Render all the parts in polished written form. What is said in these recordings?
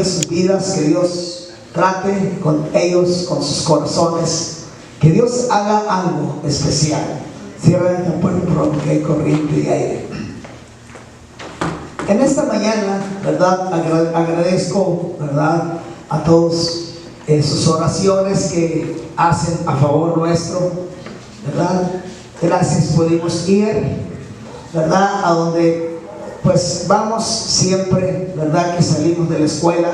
sus vidas, que Dios trate con ellos, con sus corazones, que Dios haga algo especial. Cierra el puerta porque hay corriente y aire. En esta mañana, ¿verdad? Agradezco, ¿verdad?, a todos sus oraciones que hacen a favor nuestro, ¿verdad? Gracias, pudimos ir, ¿verdad?, a donde pues vamos siempre, ¿verdad?, que salimos de la escuela,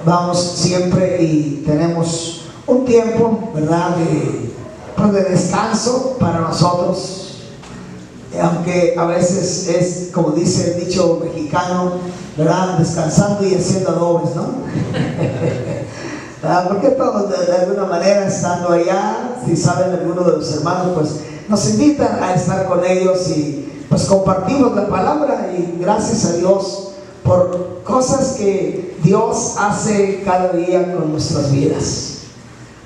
vamos siempre y tenemos un tiempo, ¿verdad?, de descanso para nosotros. Aunque a veces es, como dice el dicho mexicano, ¿verdad?, descansando y haciendo adobes, ¿no? Porque todos de alguna manera, estando allá, si saben algunos de los hermanos, pues nos invitan a estar con ellos y pues compartimos la palabra, y gracias a Dios por cosas que Dios hace cada día con nuestras vidas.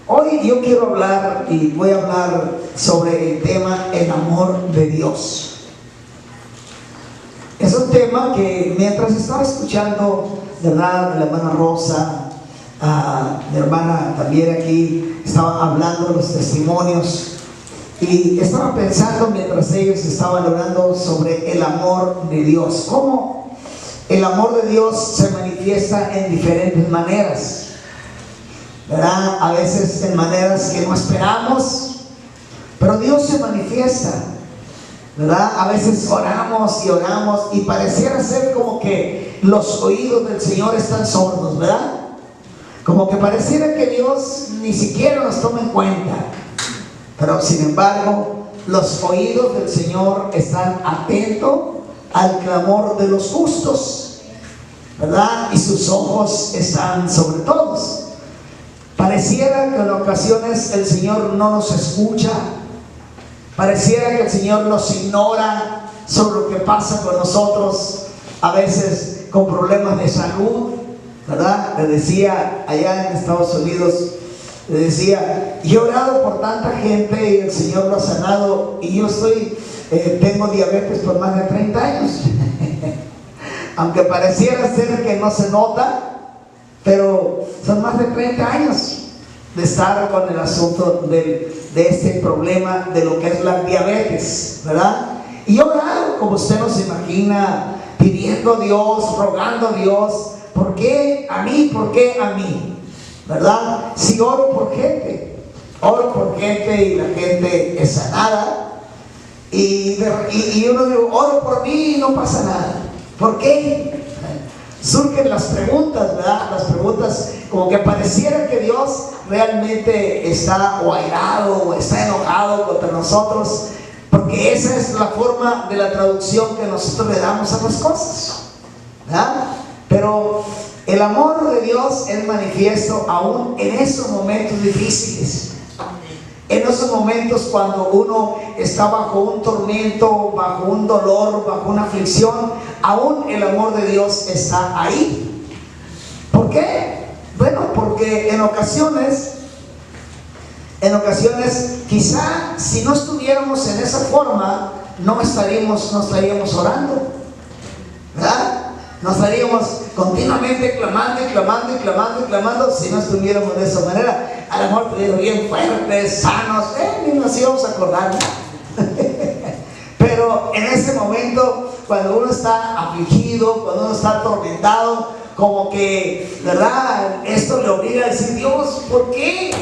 Hoy yo quiero hablar, y voy a hablar sobre el tema el amor de Dios. Es un tema que mientras estaba escuchando, ¿verdad?, la hermana Rosa, mi hermana también aquí estaba hablando de los testimonios, y estaba pensando mientras ellos estaban hablando sobre el amor de Dios, cómo el amor de Dios se manifiesta en diferentes maneras, ¿verdad? A veces en maneras que no esperamos, pero Dios se manifiesta, ¿verdad? A veces oramos y pareciera ser como que los oídos del Señor están sordos, ¿verdad? Como que pareciera que Dios ni siquiera nos toma en cuenta, pero sin embargo los oídos del Señor están atentos al clamor de los justos, ¿verdad? Y sus ojos están sobre todos. Pareciera que en ocasiones el Señor no nos escucha, pareciera que el Señor nos ignora sobre lo que pasa con nosotros, a veces con problemas de salud, ¿verdad? Le decía allá en Estados Unidos, le decía, yo he orado por tanta gente y el Señor lo ha sanado, y yo tengo diabetes por más de 30 años. Aunque pareciera ser que no se nota, pero son más de 30 años de estar con el asunto de este problema de lo que es la diabetes, ¿verdad? Y yo he orado, como usted nos imagina, pidiendo a Dios, rogando a Dios, ¿por qué a mí? ¿Por qué a mí? ¿Verdad? Si oro por gente y la gente es sanada, y uno dice, oro por mí y no pasa nada. ¿Por qué? Surgen las preguntas, ¿verdad? Las preguntas como que pareciera que Dios realmente está o airado o está enojado contra nosotros, porque esa es la forma de la traducción que nosotros le damos a las cosas, ¿verdad? Pero el amor de Dios es manifiesto aún en esos momentos difíciles, en esos momentos cuando uno está bajo un tormento, bajo un dolor, bajo una aflicción. Aún el amor de Dios está ahí. ¿Por qué? Bueno, porque en ocasiones quizá si no estuviéramos en esa forma, no estaríamos orando, ¿verdad? No estaríamos continuamente clamando si no estuviéramos de esa manera. A lo mejor estuviéramos bien fuertes, sanos, ni nos íbamos a acordar. Pero en ese momento, cuando uno está afligido, cuando uno está atormentado, como que, ¿verdad?, esto le obliga a decir, Dios, ¿por qué?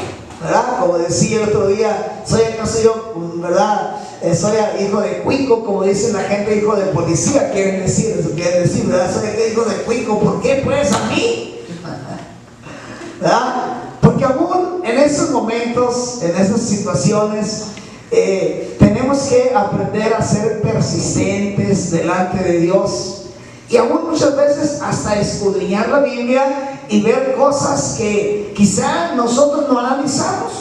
¿Verdad? Como decía el otro día, ¿acaso yo, verdad, soy hijo de cuico, como dicen la gente, hijo de policía, quieren decir, ¿verdad? Soy hijo de cuico, ¿por qué pues a mí? ¿Verdad? Porque aún en esos momentos, en esas situaciones, tenemos que aprender a ser persistentes delante de Dios, y aún muchas veces hasta escudriñar la Biblia y ver cosas que quizá nosotros no analizamos,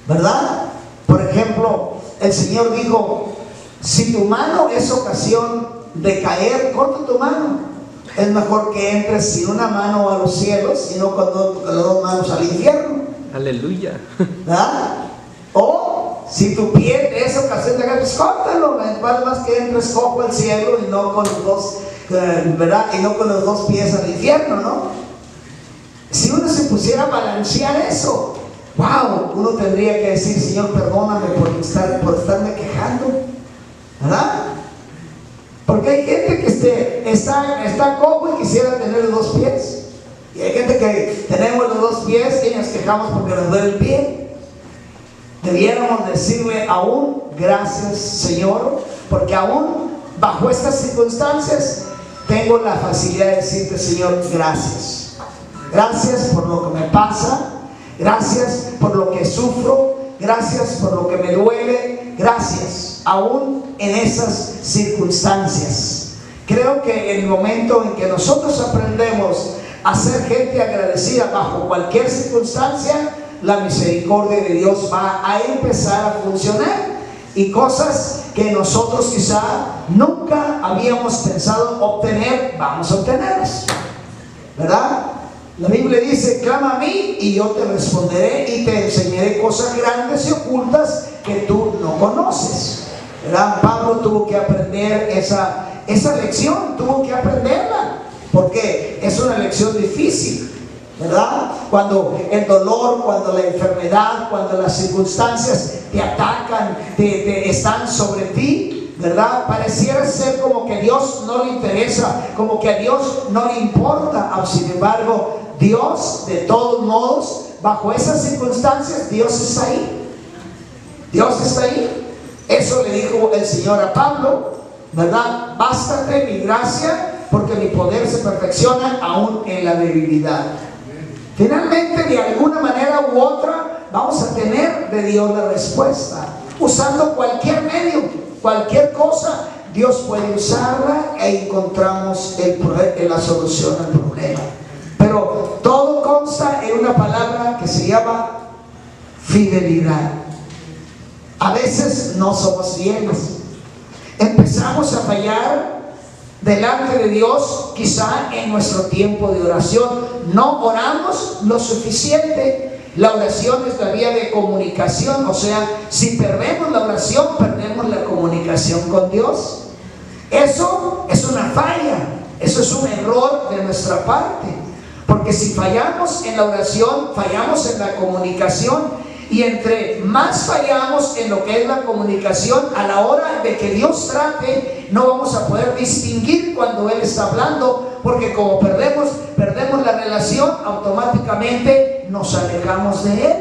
¿verdad? Por ejemplo, el Señor dijo, si tu mano es ocasión de caer, corta tu mano. Es mejor que entres sin una mano a los cielos y no con las dos manos al infierno. Aleluya. ¿Verdad? O si tu pie es ocasión de caer, pues córtalo, vale más que entres cojo al cielo y no con los dos ¿verdad? Y no con los dos pies al infierno, ¿no? Si uno se pusiera a balancear eso, wow, uno tendría que decir, Señor, perdóname por estarme quejando, ¿verdad? Porque hay gente que está cojo y quisiera tener los dos pies. Y hay gente que tenemos los dos pies y nos quejamos porque nos duele el pie. Debiéramos decirle aún, gracias Señor, porque aún bajo estas circunstancias tengo la facilidad de decirte, Señor, gracias. Gracias por lo que me pasa, gracias por lo que sufro, gracias por lo que me duele, gracias, aún en esas circunstancias. Creo que en el momento en que nosotros aprendemos a ser gente agradecida bajo cualquier circunstancia, la misericordia de Dios va a empezar a funcionar, y cosas que nosotros quizá nunca habíamos pensado obtener, vamos a obtenerlas, ¿verdad? La Biblia dice, clama a mí y yo te responderé y te enseñaré cosas grandes y ocultas que tú no conoces, ¿verdad? Pablo tuvo que aprender esa lección, tuvo que aprenderla, porque es una lección difícil, ¿verdad? Cuando el dolor, cuando la enfermedad, cuando las circunstancias te atacan, están sobre ti, ¿verdad? Pareciera ser como que a Dios no le interesa, como que a Dios no le importa. Sin embargo, Dios, de todos modos, bajo esas circunstancias, Dios está ahí. Dios está ahí. Eso le dijo el Señor a Pablo, ¿verdad? Bástate mi gracia, porque mi poder se perfecciona aún en la debilidad. Finalmente, de alguna manera u otra, vamos a tener de Dios la respuesta. Usando cualquier medio, cualquier cosa, Dios puede usarla e encontramos la solución al problema. Pero todo consta en una palabra que se llama fidelidad. A veces no somos fieles. Empezamos a fallar delante de Dios, quizá en nuestro tiempo de oración. No oramos lo suficiente. La oración es la vía de comunicación. O sea, si perdemos la oración, perdemos la comunicación con Dios. Eso es una falla. Eso es un error de nuestra parte. Porque si fallamos en la oración, fallamos en la comunicación. Y entre más fallamos en lo que es la comunicación, a la hora de que Dios trate, no vamos a poder distinguir cuando Él está hablando, porque como perdemos la relación, automáticamente nos alejamos de Él.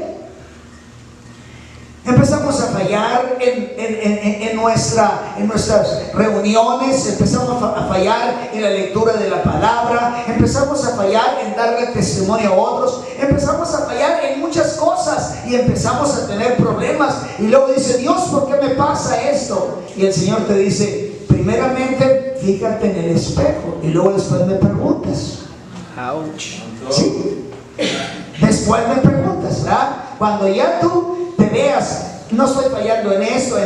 Empezamos a fallar en nuestras reuniones, empezamos a fallar en la lectura de la palabra, empezamos a fallar en darle testimonio a otros, empezamos a fallar en muchas cosas y empezamos a tener problemas. Y luego dice, Dios, ¿por qué me pasa esto? Y el Señor te dice, primeramente, fíjate en el espejo y luego después me preguntas. Ouch. ¿Sí? Después me preguntas, ¿verdad? Cuando ya tú te veas, no estoy fallando en esto,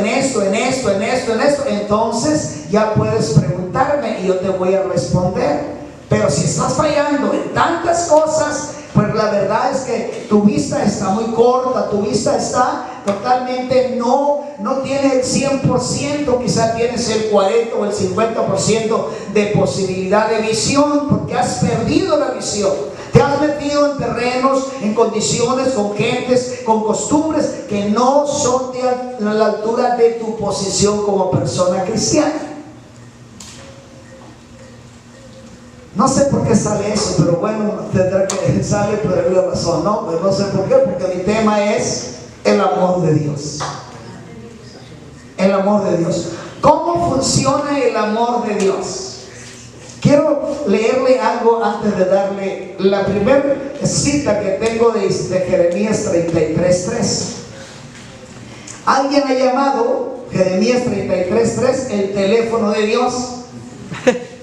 entonces ya puedes preguntarme y yo te voy a responder. Pero si estás fallando en tantas cosas, pues la verdad es que tu vista está muy corta, tu vista está totalmente, no tiene el 100%, quizá tienes el 40 o el 50% de posibilidad de visión, porque has perdido la visión. Te has metido en terrenos, en condiciones, con gentes, con costumbres que no son a la altura de tu posición como persona cristiana. No sé por qué sale eso, pero bueno, tendrá que sale por alguna razón, ¿no? Pues no sé por qué, porque mi tema es el amor de Dios. El amor de Dios. ¿Cómo funciona el amor de Dios? Quiero leerle algo antes de darle la primera cita que tengo de Jeremías 33:3. Alguien ha llamado Jeremías 33:3 el teléfono de Dios.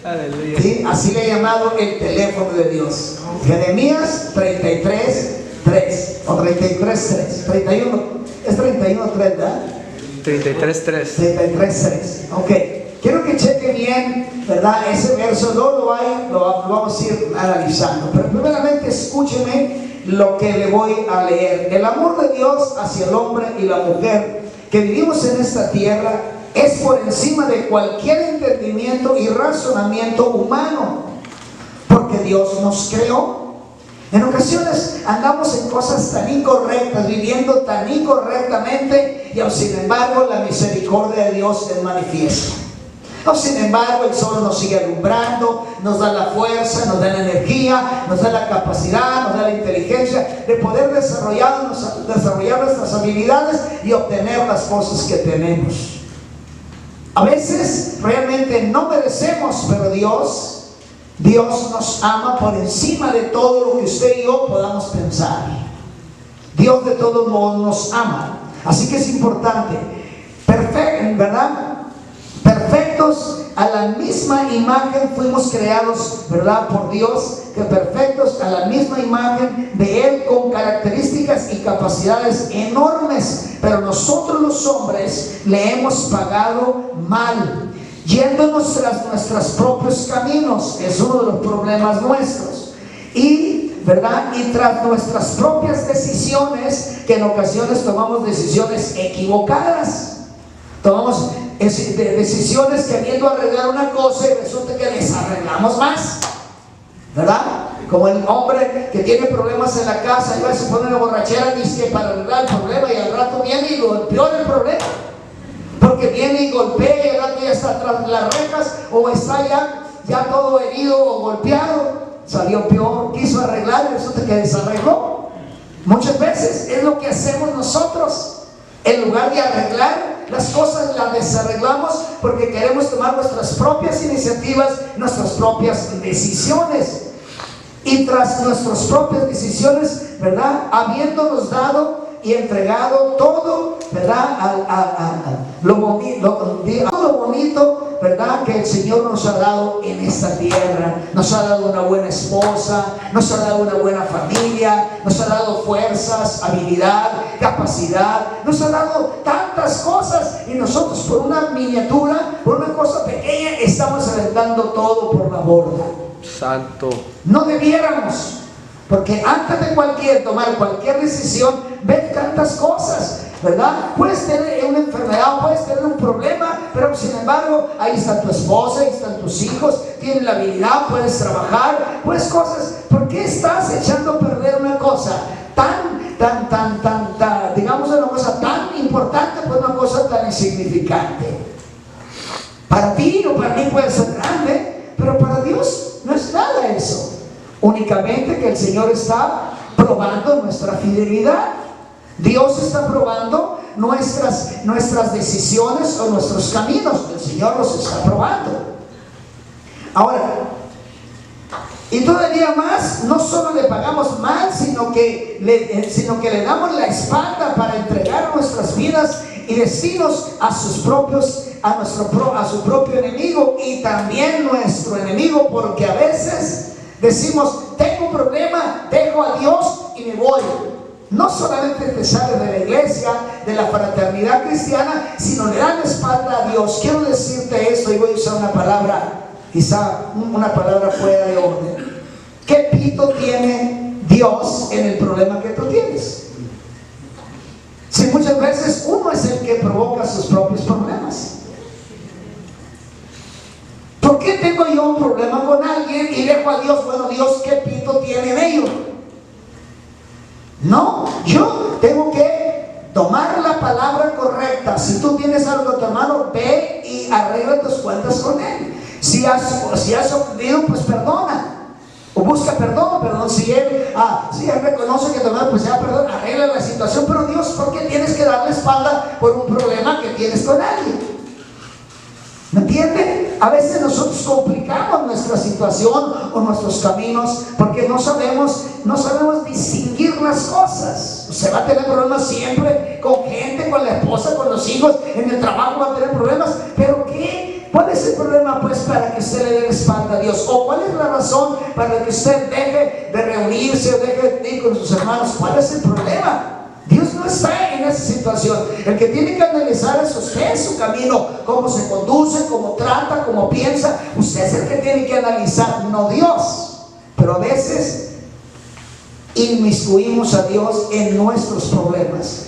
Aleluya. ¿Sí? Así le ha llamado el teléfono de Dios. Jeremías 33:3 o 33:3. 31, es 31:3, ¿verdad? 33:3. 33:3. Ok. Quiero que cheque bien, ¿verdad? Ese verso, lo vamos a ir analizando. Pero primeramente escúcheme lo que le voy a leer. El amor de Dios hacia el hombre y la mujer que vivimos en esta tierra es por encima de cualquier entendimiento y razonamiento humano, porque Dios nos creó. En ocasiones andamos en cosas tan incorrectas, viviendo tan incorrectamente, y sin embargo la misericordia de Dios es manifiesta. Sin embargo, el sol nos sigue alumbrando, nos da la fuerza, nos da la energía, nos da la capacidad, nos da la inteligencia de poder desarrollar nuestras habilidades y obtener las cosas que tenemos. A veces realmente no merecemos, pero Dios nos ama por encima de todo lo que usted y yo podamos pensar. Dios de todos modos nos ama. Así que es importante, ¿verdad? Perfectos a la misma imagen fuimos creados, ¿verdad? Por Dios, que perfectos a la misma imagen de Él, con características y capacidades enormes. Pero nosotros los hombres le hemos pagado mal, yéndonos tras nuestros propios caminos. Es uno de los problemas nuestros. ¿Verdad? Y tras nuestras propias decisiones, que en ocasiones tomamos decisiones equivocadas. Tomamos decisiones queriendo arreglar una cosa y resulta que desarreglamos más, ¿verdad? Como el hombre que tiene problemas en la casa y va a se pone una borrachera, dice, para arreglar el problema, y al rato viene y empeora el problema, porque viene y golpea y al rato ya está tras las rejas, o está ya todo herido o golpeado, salió peor, quiso arreglar y resulta que desarregló. Muchas veces es lo que hacemos nosotros. En lugar de arreglar las cosas, las desarreglamos porque queremos tomar nuestras propias iniciativas, nuestras propias decisiones. Y tras nuestras propias decisiones, ¿verdad? Habiéndonos dado y entregado todo, ¿verdad? Lo bonito, ¿verdad? Que el Señor nos ha dado en esta tierra. Nos ha dado una buena esposa, nos ha dado una buena familia, nos ha dado fuerzas, habilidad, capacidad, nos ha dado tantas cosas, y nosotros por una miniatura, por una cosa pequeña, estamos aventando todo por la borda. Santo. No debiéramos, porque antes de tomar cualquier decisión, ven tantas cosas, ¿verdad? Puedes tener una enfermedad, puedes tener un problema, pero sin embargo, ahí está tu esposa, ahí están tus hijos, tienes la habilidad, puedes trabajar, pues cosas. ¿Por qué estás echando a perder una cosa digamos, una cosa tan importante por una cosa tan insignificante? Para ti o para mí puede ser grande, pero para Dios no es nada eso. Únicamente que el Señor está probando nuestra fidelidad. Dios está probando nuestras decisiones o nuestros caminos. El Señor los está probando. Ahora, y todavía más, no solo le pagamos mal, sino que le damos la espalda para entregar nuestras vidas y destinos a su propio enemigo, y también nuestro enemigo, porque a veces decimos, tengo un problema, dejo a Dios y me voy. No solamente te sales de la iglesia, de la fraternidad cristiana, sino le dan la espalda a Dios. Quiero decirte esto, y voy a usar una palabra, quizá una palabra fuera de orden. ¿Qué pito tiene Dios en el problema que tú tienes? Si muchas veces uno es el que provoca sus propios problemas. ¿Por qué tengo yo un problema con alguien y dejo a Dios? Bueno, Dios, ¿qué pito tiene en ello? No, yo tengo que tomar la palabra correcta. Si tú tienes algo a tu hermano, ve y arregla tus cuentas con él. Si has ofendido, pues perdona. O busca perdón. Si él reconoce que tu hermano, pues ya perdón, arregla la situación. Pero Dios, ¿por qué tienes que darle espalda por un problema que tienes con alguien? ¿Me entiende? A veces nosotros complicamos nuestra situación o nuestros caminos porque no sabemos distinguir las cosas. Usted va a tener problemas siempre con gente, con la esposa, con los hijos, en el trabajo va a tener problemas. ¿Pero qué? ¿Cuál es el problema, pues, para que usted le dé la espalda a Dios? ¿O cuál es la razón para que usted deje de reunirse o deje de ir con sus hermanos? ¿Cuál es el problema? Dios no está en esa situación. El que tiene que analizar es usted, su camino, cómo se conduce, cómo trata, cómo piensa. Usted es el que tiene que analizar, no Dios. Pero a veces inmiscuimos a Dios en nuestros problemas,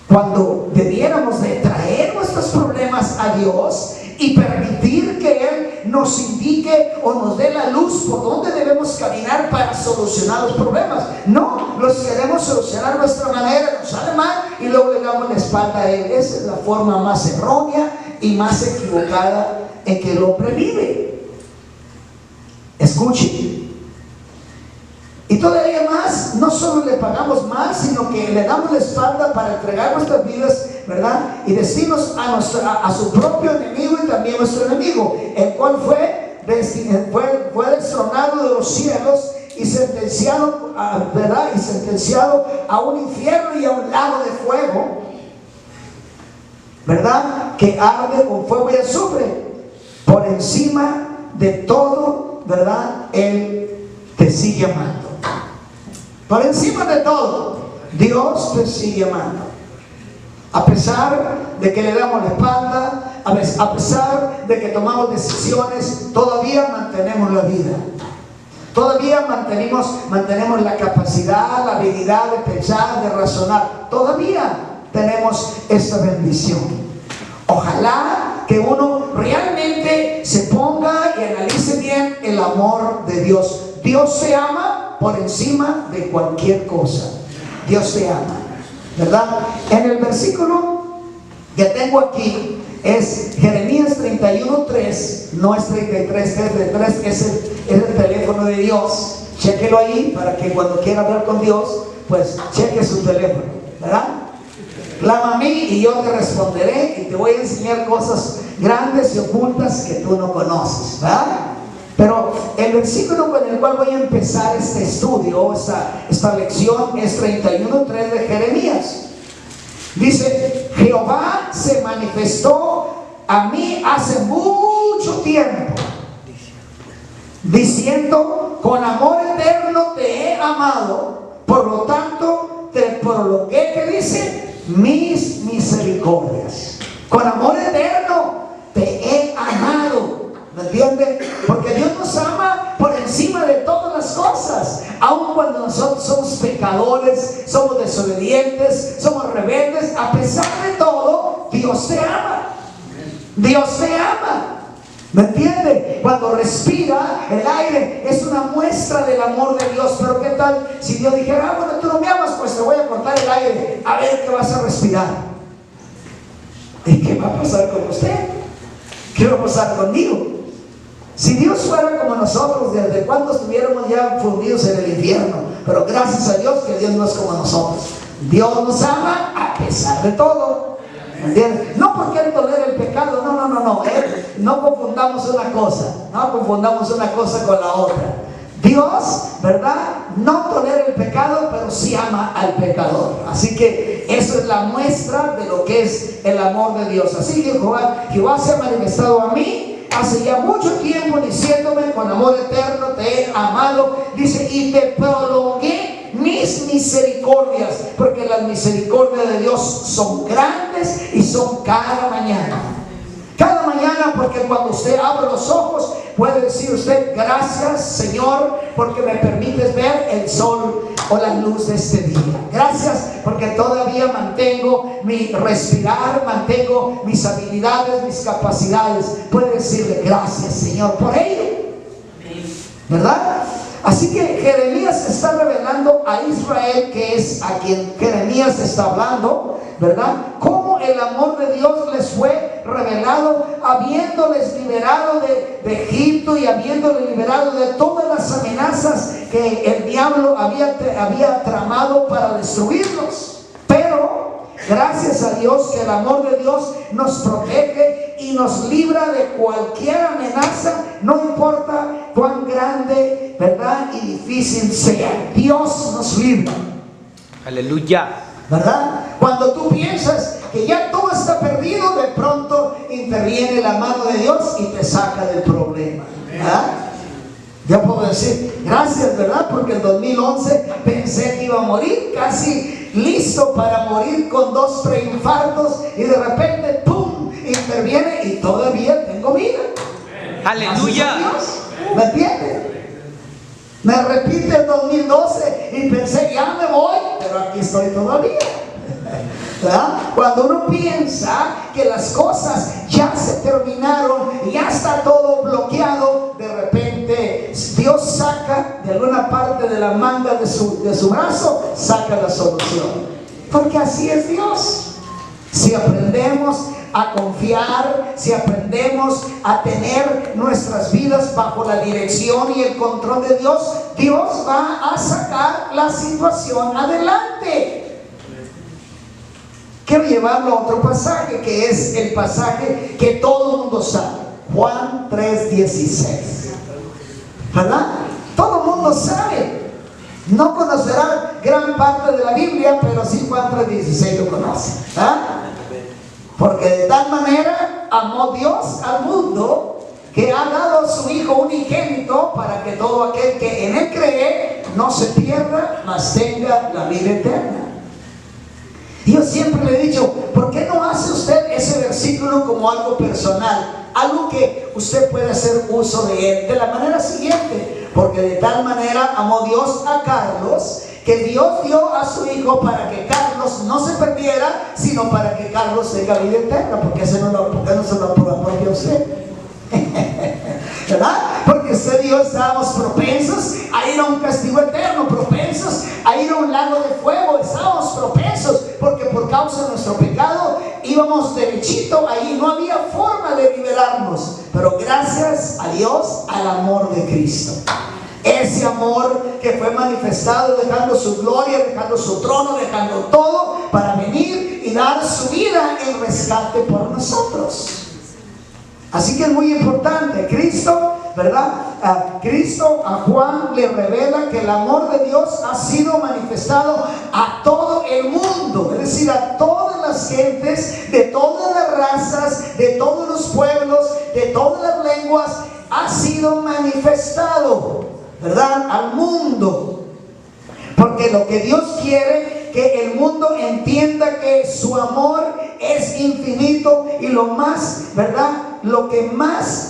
cuando debiéramos de traer nuestros problemas a Dios y permitir que Él nos indique o nos dé la luz por dónde debemos caminar para solucionar los problemas. No, los queremos solucionar a nuestra manera, nos sale mal y luego le damos la espalda a Él. Esa es la forma más errónea y más equivocada en que el hombre vive. Escuche. Y todavía más, no solo le pagamos mal, sino que le damos la espalda para entregar nuestras vidas, ¿verdad? Y decirnos a su propio enemigo y también nuestro enemigo, el cual fue destronado de los cielos y sentenciado, ¿verdad? Y sentenciado a un infierno y a un lago de fuego, ¿verdad? Que arde con fuego y azufre. Por encima de todo, ¿verdad? Él te sigue amando. Por encima de todo, Dios te sigue amando. A pesar de que le damos la espalda, a pesar de que tomamos decisiones, todavía mantenemos la vida. Todavía mantenemos la capacidad, la habilidad de pensar, de razonar. Todavía tenemos esa bendición. Ojalá que uno realmente se ponga y analice bien el amor de Dios. Dios te ama por encima de cualquier cosa. Dios te ama, ¿verdad? En el versículo que tengo aquí es Jeremías 31:3, no es 33:3, es el teléfono de Dios. Chéquelo ahí para que cuando quiera hablar con Dios, pues cheque su teléfono, ¿verdad? Clama a mí y yo te responderé y te voy a enseñar cosas grandes y ocultas que tú no conoces, ¿verdad? Pero el versículo con el cual voy a empezar este estudio, esta lección, es 31:3 de Jeremías. Dice: Jehová se manifestó a mí hace mucho tiempo, diciendo: con amor eterno te he amado, por lo tanto te prolongué, ¿qué dice? Mis misericordias. Con amor eterno te he amado. ¿Me entiende? Porque Dios nos ama por encima de todas las cosas. Aun cuando nosotros somos pecadores, somos desobedientes, somos rebeldes, a pesar de todo, Dios te ama. Dios te ama. ¿Me entiende? Cuando respira el aire es una muestra del amor de Dios. Pero ¿qué tal si Dios dijera: bueno, tú no me amas, pues te voy a cortar el aire, a ver qué vas a respirar? ¿Y qué va a pasar con usted? ¿Qué va a pasar conmigo? Si Dios fuera como nosotros, ¿desde cuándo estuviéramos ya fundidos en el infierno? Pero gracias a Dios que Dios no es como nosotros. Dios nos ama a pesar de todo. ¿Entiendes? No porque Él tolera el pecado, no. No confundamos una cosa con la otra. Dios, ¿verdad? No tolera el pecado, pero sí ama al pecador. Así que eso es la muestra de lo que es el amor de Dios. Así que Jehová se ha manifestado a mí hace ya mucho tiempo, diciéndome: con amor eterno te he amado. Dice: y te prolongué mis misericordias, porque las misericordias de Dios son grandes y son cada mañana. Cada mañana, porque cuando usted abre los ojos puede decir usted: gracias, Señor, porque me permites ver el sol o la luz de este día. Gracias porque todavía mantengo mi respirar, mantengo mis habilidades, mis capacidades. Puede decirle: gracias, Señor, por ello, ¿verdad? Así que Jeremías está revelando a Israel, que es a quien Jeremías está hablando, ¿verdad? Cómo el amor de Dios les fue revelado, habiéndoles liberado de Egipto y habiéndoles liberado de todas las amenazas que el diablo había tramado para destruirlos. Pero gracias a Dios que el amor de Dios nos protege y nos libra de cualquier amenaza, no importa cuán grande, ¿verdad?, y difícil sea. Dios nos libra. Aleluya. ¿Verdad? Cuando tú piensas que ya todo está perdido, de pronto interviene la mano de Dios y te saca del problema. ¿Verdad? Ya puedo decir gracias, ¿verdad? Porque en 2011 pensé que iba a morir, casi listo para morir con 2 preinfartos, y de repente ¡pum!, interviene y todavía tengo vida. Aleluya. ¿Me entiendes? Me repite el 2012 y pensé: ya me voy, pero aquí estoy todavía. ¿verdad? Cuando uno piensa que las cosas ya se terminaron, ya está todo bloqueado, de repente Dios saca de alguna parte de la manga de su brazo, saca la solución. Porque así es Dios. Si aprendemos a confiar, si aprendemos a tener nuestras vidas bajo la dirección y el control de Dios, Dios va a sacar la situación adelante. Quiero llevarlo a otro pasaje, que es el pasaje que todo el mundo sabe, Juan 3:16, ¿verdad? Todo el mundo sabe. No conocerá gran parte de la Biblia, pero sí Juan 3:16 lo conoce, ¿verdad? Porque de tal manera amó Dios al mundo, que ha dado a su Hijo unigénito, para que todo aquel que en Él cree no se pierda, mas tenga la vida eterna. Y yo siempre le he dicho, ¿por qué no hace usted ese versículo como algo personal? Algo que usted puede hacer uso de él de la manera siguiente: porque de tal manera amó Dios a Carlos, que Dios dio a su Hijo para que Carlos no se perdiera, sino para que Carlos tenga vida eterna. ¿Por qué no se lo apropió usted? ¿Verdad? Porque usted y yo estábamos propensos a ir a un castigo eterno, propensos a ir a un lago de fuego. Estábamos propensos porque por causa de nuestro pecado íbamos derechito ahí, no había forma de liberarnos. Pero gracias a Dios, al amor de Cristo, ese amor que fue manifestado, dejando su gloria, dejando su trono, dejando todo para venir y dar su vida en rescate por nosotros. Así que es muy importante. Cristo, ¿verdad? Cristo a Juan le revela que el amor de Dios ha sido manifestado a todo el mundo, es decir, a todas las gentes, de todas las razas, de todos los pueblos, de todas las lenguas. Ha sido manifestado, ¿verdad?, al mundo. Porque lo que Dios quiere, que el mundo entienda que su amor es infinito, y lo más, ¿verdad?, lo que más,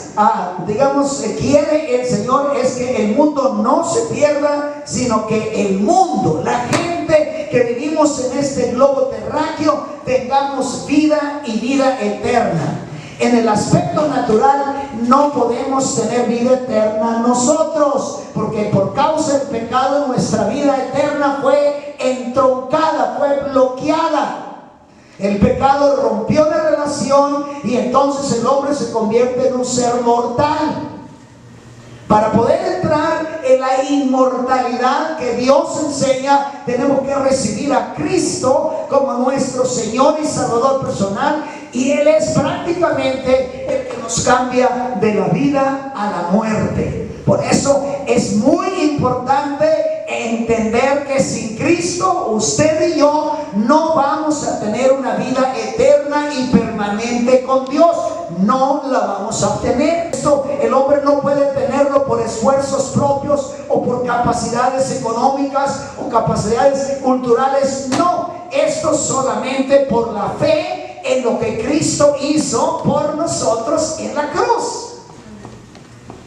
quiere el Señor es que el mundo no se pierda, sino que el mundo, la gente que vivimos en este globo terráqueo, tengamos vida y vida eterna. En el aspecto natural no podemos tener vida eterna nosotros, porque por causa del pecado nuestra vida eterna fue entroncada, fue bloqueada. El pecado rompió la relación y entonces el hombre se convierte en un ser mortal. Para poder entrar en la inmortalidad que Dios enseña, tenemos que recibir a Cristo como nuestro Señor y Salvador personal, y Él es prácticamente el que nos cambia de la vida a la muerte. Por eso es muy importante entender que sin Cristo, usted y yo no vamos a tener una vida eterna y permanente con Dios. No la vamos a obtener. Esto el hombre no puede tenerlo por esfuerzos propios o por capacidades económicas o capacidades culturales. No, esto solamente por la fe en lo que Cristo hizo por nosotros en la cruz.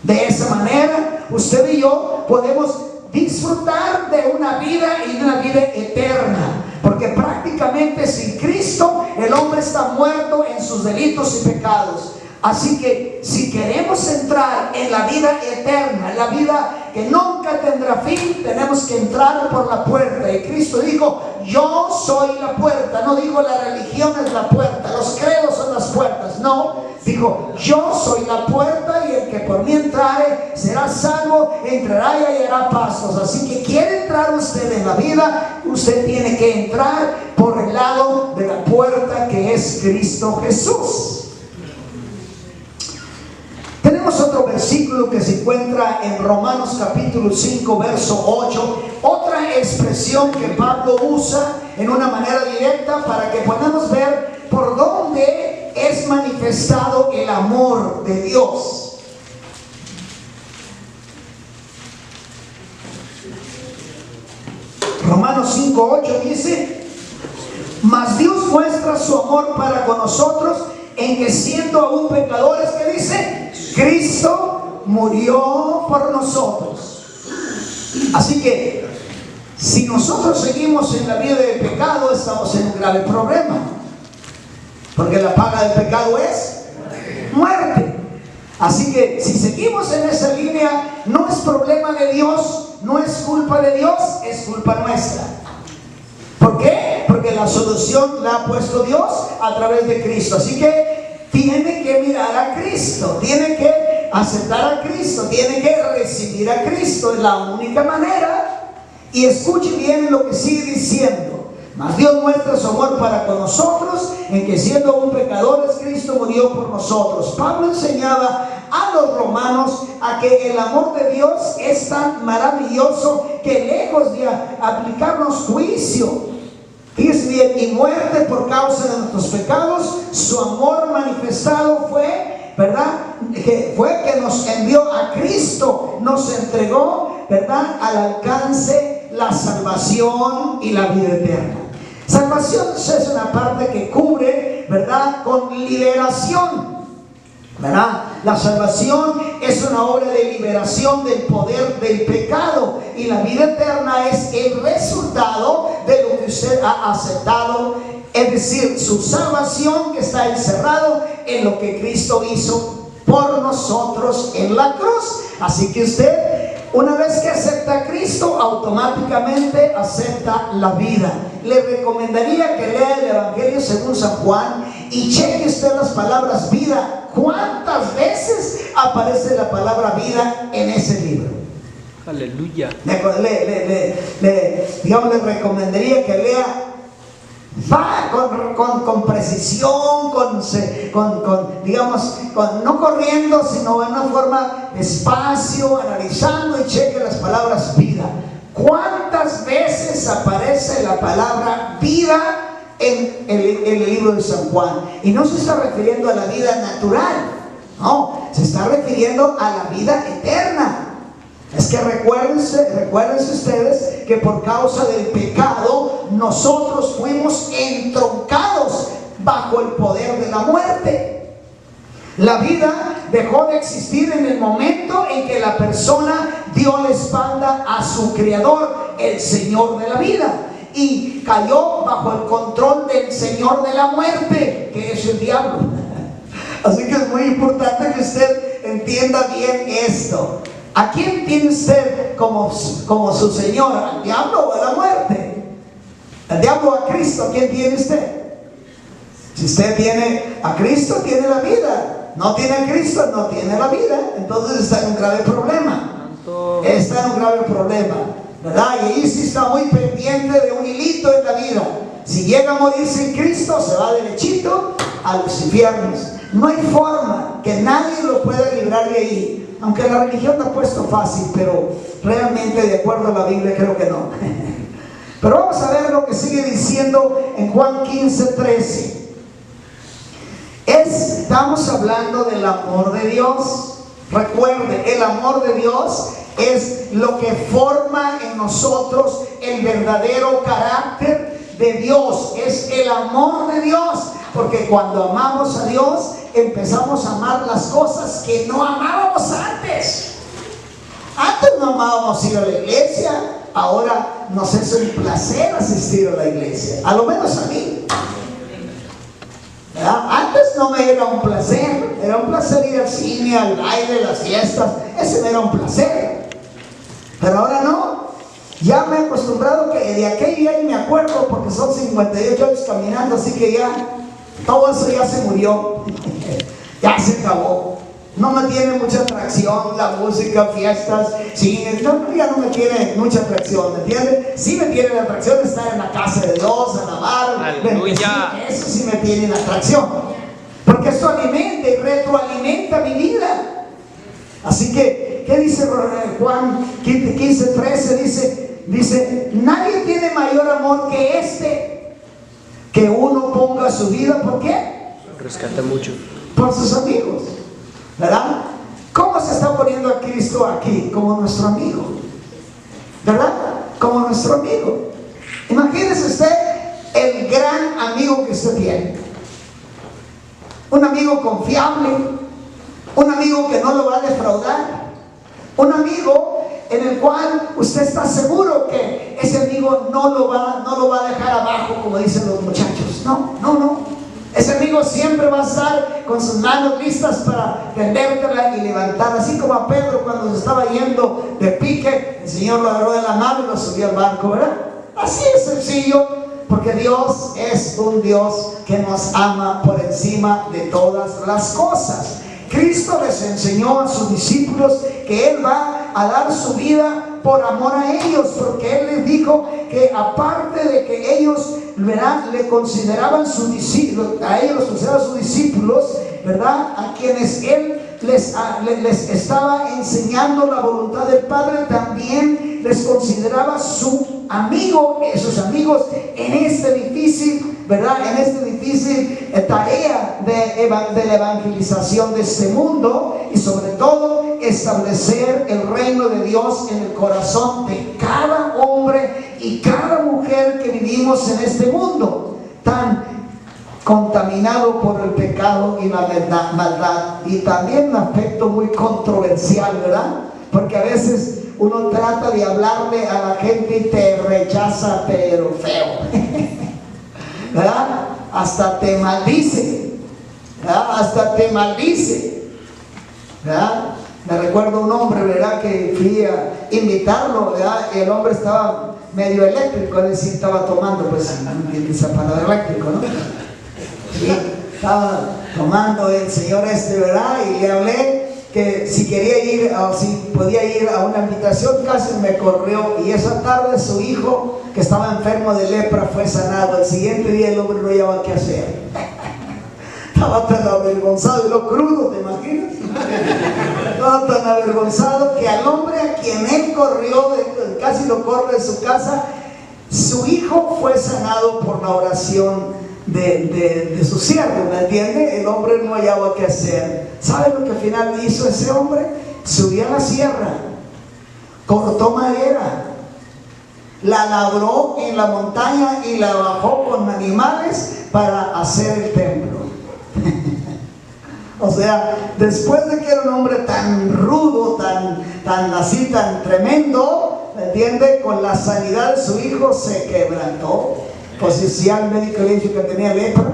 De esa manera, usted y yo podemos disfrutar de una vida y de una vida eterna, porque prácticamente sin Cristo el hombre está muerto en sus delitos y pecados. Así que si queremos entrar en la vida eterna, en la vida que nunca tendrá fin, tenemos que entrar por la puerta. Y Cristo dijo: yo soy la puerta. No dijo la religión es la puerta, los credos son las puertas. No, dijo: yo soy la puerta, y el que por mí entrare será salvo, entrará y hallará pastos. Así que quiere entrar usted en la vida, usted tiene que entrar por el lado de la puerta, que es Cristo Jesús. Tenemos otro versículo que se encuentra en Romanos capítulo 5 verso 8, otra expresión que Pablo usa en una manera directa para que podamos ver por dónde es manifestado el amor de Dios. Romanos 5:8 dice: mas Dios muestra su amor para con nosotros, en que siendo aún pecadores, ¿qué dice? Cristo murió por nosotros. Así que Si nosotros seguimos en la vida del pecado, estamos en un grave problema. Porque la paga del pecado es muerte. Así que si seguimos en esa línea, no es problema de Dios, no es culpa de Dios, es culpa nuestra. ¿Por qué? Porque la solución la ha puesto Dios a través de Cristo. Así que tiene que mirar a Cristo, tiene que aceptar a Cristo, tiene que recibir a Cristo. Es la única manera. Y escuche bien lo que sigue diciendo. Mas Dios muestra su amor para con nosotros, en que siendo un pecadores, Cristo murió por nosotros. Pablo enseñaba a los romanos a que el amor de Dios es tan maravilloso que lejos de aplicarnos juicio, fíjese bien, y muerte por causa de nuestros pecados, su amor manifestado fue, ¿verdad? Que fue que nos envió a Cristo, nos entregó, ¿verdad?, al alcance la salvación y la vida eterna. Salvación es una parte que cubre, ¿verdad?, con liberación, ¿verdad? La salvación es una obra de liberación del poder del pecado, y la vida eterna es el resultado de lo que usted ha aceptado, es decir, su salvación, que está encerrado en lo que Cristo hizo por nosotros en la cruz. Así que usted, una vez que acepta a Cristo, automáticamente acepta la vida. Le recomendaría que lea el Evangelio según San Juan y cheque usted las palabras vida. ¿Cuántas veces aparece la palabra vida en ese libro? Aleluya. Le recomendaría que lea con precisión, no corriendo, sino en una forma despacio, analizando, y cheque las palabras vida. ¿Cuántas veces aparece la palabra vida en el libro de San Juan? Y no se está refiriendo a la vida natural, no, se está refiriendo a la vida eterna. Es que recuérdense ustedes que por causa del pecado nosotros fuimos entroncados bajo el poder de la muerte. La vida dejó de existir en el momento en que la persona dio la espalda a su creador, el Señor de la vida, y cayó bajo el control del Señor de la muerte, que es el diablo. Así que es muy importante que usted entienda bien esto. ¿A quién tiene usted como su Señor? ¿Al diablo o a la muerte? ¿Al diablo o a Cristo? ¿Quién tiene usted? Si usted tiene a Cristo, tiene la vida. No tiene a Cristo, no tiene la vida. Entonces está en un grave problema. Está en un grave problema, ¿verdad? Y ahí sí está muy pendiente de un hilito en la vida. Si llega a morir sin Cristo, se va derechito a los infiernos. No hay forma que nadie lo pueda librar de ahí. Aunque la religión lo ha puesto fácil, pero realmente de acuerdo a la Biblia creo que no. Pero vamos a ver lo que sigue diciendo en Juan 15:13. Estamos hablando del amor de Dios. Recuerde, el amor de Dios es lo que forma en nosotros el verdadero carácter de Dios. Es el amor de Dios. Porque cuando amamos a Dios, empezamos a amar las cosas que no amábamos antes. Antes no amábamos ir a la iglesia, ahora nos es un placer asistir a la iglesia. A lo menos a mí, ¿verdad? Antes no me era un placer ir al cine, al baile, las fiestas. Ese me era un placer. Pero ahora no. Ya me he acostumbrado que de aquel día ni me acuerdo, porque son 58 años caminando, así que ya todo eso ya se murió. Ya se acabó. No me tiene mucha atracción la música, fiestas, cines. Ya no me tiene mucha atracción, ¿me entiende? Sí me tiene la atracción de estar en la casa de Dios, alabar, bendecir. Eso sí me tiene la atracción, porque eso alimenta y retroalimenta mi vida. Así que, ¿qué dice Juan 15:13? Dice, nadie tiene mayor amor que este, que uno ponga su vida. ¿Por qué? Rescata mucho. Por sus amigos, ¿verdad? ¿Cómo se está poniendo a Cristo aquí? Como nuestro amigo, ¿verdad? Como nuestro amigo. Imagínese usted el gran amigo que usted tiene. Un amigo confiable, un amigo que no lo va a defraudar, un amigo en el cual usted está seguro que ese amigo no lo va a dejar abajo, como dicen los muchachos. No, no, no. Ese amigo siempre va a estar con sus manos listas para tendértela y levantar. Así como a Pedro cuando se estaba yendo de pique, el Señor lo agarró de la mano y lo subió al barco, ¿verdad? Así es sencillo, porque Dios es un Dios que nos ama por encima de todas las cosas. Cristo les enseñó a sus discípulos que Él va a dar su vida por amor a ellos, porque Él les dijo que aparte de que ellos, ¿verdad?, le consideraban sus discípulos, a ellos los consideraban sus discípulos, ¿verdad?, a quienes Él les estaba enseñando la voluntad del Padre, también les consideraba su amigo, sus amigos en este difícil, ¿verdad?, en esta difícil tarea de la evangelización de este mundo, y sobre todo establecer el reino de Dios en el corazón de cada hombre y cada mujer que vivimos en este mundo tan contaminado por el pecado y la maldad. Y también un aspecto muy controversial, ¿verdad? Porque a veces uno trata de hablarle a la gente y te rechaza, pero feo, ¿verdad? Hasta te maldice, ¿verdad? Hasta te maldice, ¿verdad? Me recuerdo un hombre, ¿verdad?, que fui a invitarlo, ¿verdad? Y el hombre estaba medio eléctrico, él sí estaba tomando, pues, esa palabra eléctrico, ¿no? Sí, estaba tomando el señor ¿verdad? Y le hablé que si quería ir, o si podía ir a una invitación, casi me corrió. Y esa tarde su hijo, que estaba enfermo de lepra, fue sanado. El siguiente día el hombre no sabía qué hacer. Estaba tan avergonzado, y lo crudo, ¿te imaginas? Estaba tan avergonzado que al hombre a quien él corrió, casi lo corre de su casa, su hijo fue sanado por la oración de su siervo, ¿me entiende? El hombre no hallaba qué hacer. ¿Sabe lo que al final hizo ese hombre? Subió a la sierra, cortó madera, la labró en la montaña y la bajó con animales para hacer el templo. O sea, después de que era un hombre tan rudo, tan así, tan tremendo, ¿me entiende? Con la sanidad de su hijo se quebrantó. Pues si al médico le dijo que tenía lepra,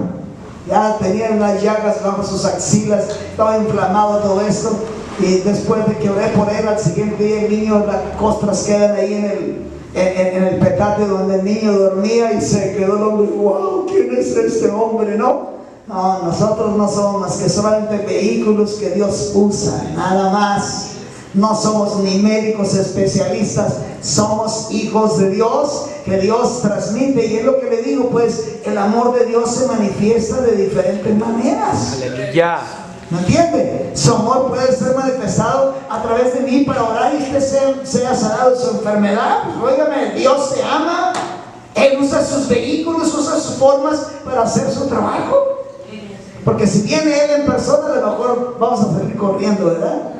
ya tenía unas llagas bajo sus axilas, estaba inflamado todo esto, y después de que oré por él, al siguiente día el niño, las costras quedan ahí en el petate donde el niño dormía, y se quedó el hombre. ¡Wow! ¿Quién es este hombre? No, nosotros no somos más que solamente vehículos que Dios usa, nada más. No somos ni médicos especialistas, somos hijos de Dios, que Dios transmite. Y es lo que le digo, pues el amor de Dios se manifiesta de diferentes maneras. Aleluya. ¿Me entiende? Su amor puede ser manifestado a través de mí para orar y usted sea sanado de su enfermedad. Pues, óigame, Dios te ama. Él usa sus vehículos, usa sus formas para hacer su trabajo. Porque si viene Él en persona, a lo mejor vamos a salir corriendo, ¿verdad?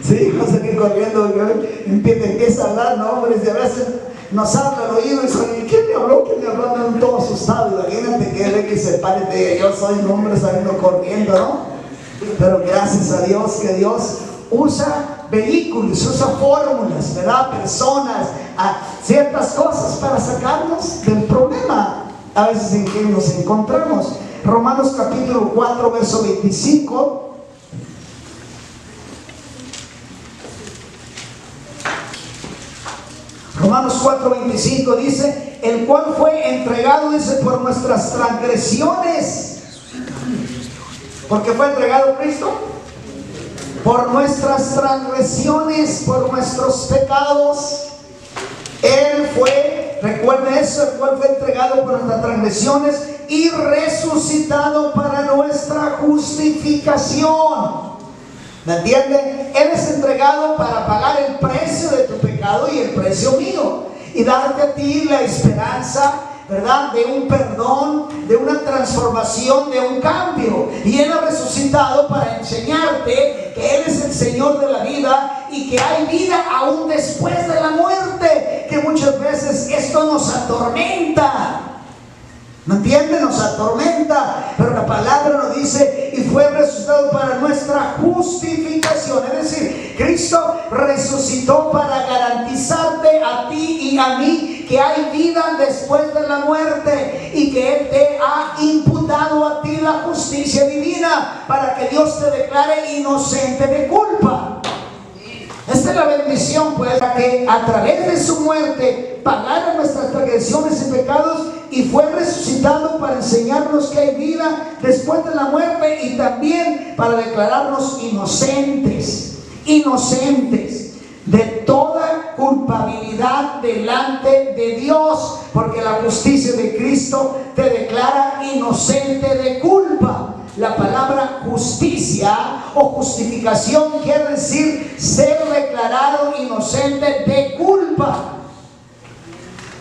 Sí, vamos a salir corriendo, empieza a hablar, no, hombre, y a veces nos habla al oído y dice, ¿quién me habló? ¿Quién me habló? Ando todo asustado. Imagínate que él que se pare y diga, yo soy un hombre saliendo corriendo, ¿no? Pero gracias a Dios que Dios usa vehículos, usa fórmulas, ¿verdad? Personas, ciertas cosas para sacarnos del problema a veces en que nos encontramos. Romanos capítulo 4, verso 25. Romanos 4:25 dice, el cual fue entregado, dice, por nuestras transgresiones. ¿Por qué fue entregado Cristo? Por nuestras transgresiones, por nuestros pecados. Él fue, recuerden eso, el cual fue entregado por nuestras transgresiones y resucitado para nuestra justificación. ¿Me entienden? Él es entregado para pagar el precio de tu pecado y el precio mío, y darte a ti la esperanza, ¿verdad?, de un perdón, de una transformación, de un cambio. Y Él ha resucitado para enseñarte que Él es el Señor de la vida y que hay vida aún después de la muerte, que muchas veces esto nos atormenta. ¿No entienden? Nos atormenta, pero la palabra nos dice, y fue resucitado para nuestra justificación. Es decir, Cristo resucitó para garantizarte a ti y a mí que hay vida después de la muerte, y que Él te ha imputado a ti la justicia divina para que Dios te declare inocente de culpa. Esta es la bendición, pues, para que a través de su muerte pagara nuestras transgresiones y pecados, y fue resucitado para enseñarnos que hay vida después de la muerte, y también para declararnos inocentes de toda culpabilidad delante de Dios, porque la justicia de Cristo te declara inocente de culpa. La palabra justicia o justificación quiere decir ser declarado inocente de culpa.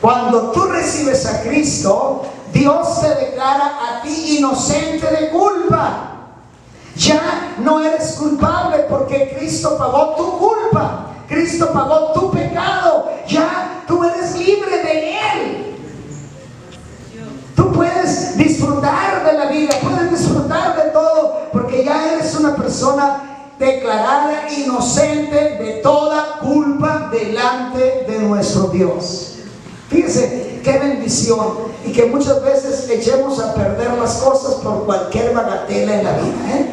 Cuando tú recibes a Cristo, Dios te declara a ti inocente de culpa. Ya no eres culpable porque Cristo pagó tu culpa. Cristo pagó tu pecado. Ya tú eres libre de Él. Tú puedes disfrutar de la vida, puedes disfrutar de todo, porque ya eres una persona declarada inocente de toda culpa delante de nuestro Dios. Fíjense qué bendición, y que muchas veces echemos a perder las cosas por cualquier bagatela en la vida,